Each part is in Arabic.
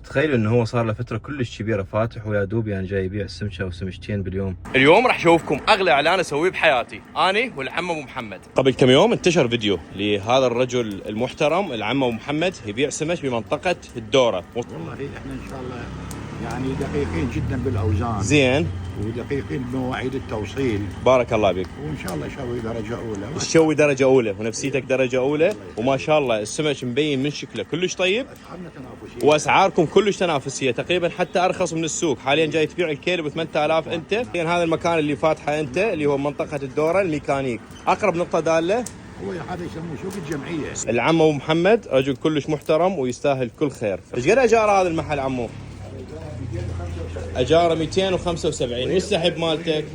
تخيلوا انه هو صار له فتره كلش كبيره فاتح ويا دوب يعني جاي يبيع سمكه او سمكتين باليوم. اليوم راح اشوفكم اغلى اعلان اسويه بحياتي اني والعم ابو محمد. قبل كم يوم انتشر فيديو لهذا الرجل المحترم العم ابو محمد يبيع سمك بمنطقه الدوره. والله احنا ان شاء الله يعني دقيقين جدا بالاوزان، زين، ودقيقين بمواعيد التوصيل. بارك الله بك. وان شاء الله يسوي درجه اولى. تسوي درجه اولى ونفسيتك درجه اولى، وما شاء الله السمك مبين من شكله كلش طيب، واسعاركم كلش تنافسيه تقريبا حتى ارخص من السوق. حاليا جاي تبيع الكيلو ب 8000 انت. هذا المكان اللي فاتحه انت اللي هو منطقه الدوره الميكانيك. اقرب نقطه داله هو هذا يسموه سوق الجمعيه. العم ابو محمد رجل كلش محترم ويستاهل كل خير. ايش قد اجار هذا المحل عمو؟ اجاره 275. والسحب مالتك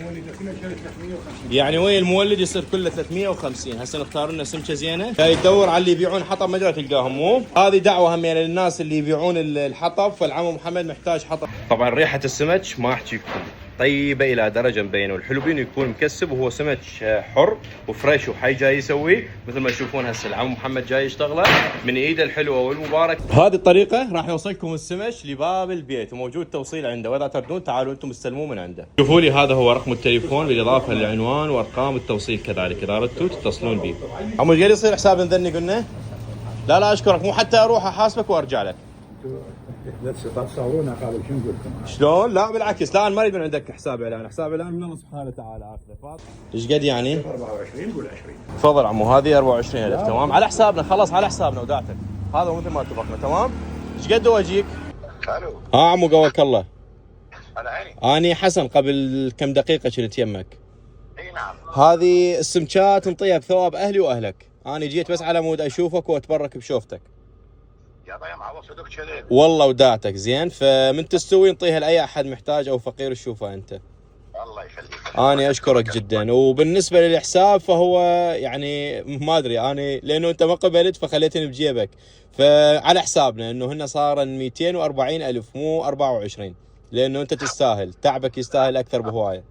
يعني وين المولد يصير كله 350. هسه نختار لنا سمكه زينه. جاي تدور على اللي يبيعون حطب ما تلقاهم. مو هذه دعوه هم يعني للناس اللي يبيعون الحطب، فالعم محمد محتاج حطب. طبعا ريحه السمك ما احكي لكم طيبه الى درجه مبينه، والحلو بينه يكون مكسب وهو سمك حر وفريش وحي جاي يسويه مثل ما تشوفون. هسه العم محمد جاي يشتغله من ايده الحلوه والمبارك. بهذه الطريقه راح يوصلكم السمك لباب البيت وموجود توصيل عنده، واذا تردون تعالوا انتم استلموه من عنده. شوفوا لي هذا هو رقم التليفون بالاضافه للعنوان وارقام التوصيل كذلك اذا اردتوا تتصلون به. عمو ايش قال يصير حساب نذني قلنا؟ لا اشكرك، مو حتى اروح احاسبك وارجع لك. لا تصورونا قالوا شو نقول لكم؟ شلون؟ لا بالعكس، لا انا ما اريد من عندك حساب اعلان، حساب اعلان من الله سبحانه وتعالى اخذه. ايش قد يعني؟ 24 قول 20. تفضل عمو هذه 24000 تمام على حسابنا، خلص على حسابنا وداعتك. هذا مثل ما اتفقنا تمام؟ ايش قد اجيك؟ الو عمو قواك الله. على عيني. اني حسن قبل كم دقيقه كنت يمك. اي نعم. هذه السمكات نطيها بثواب اهلي واهلك. انا جيت بس على مود اشوفك واتبرك بشوفتك. يا ضيم عوض صدق كذب. والله وداعتك زين، فمن تستوي نطيها لاي احد محتاج او فقير تشوفه انت. الله يخليك. انا اشكرك جدا. وبالنسبه للحساب فهو يعني ما ادري انا لانه انت ما قبلت فخليتني بجيبك، فعلى حسابنا انه هن صار 240,000 مو 24، لانه انت تستاهل، تعبك يستاهل اكثر بهوايه.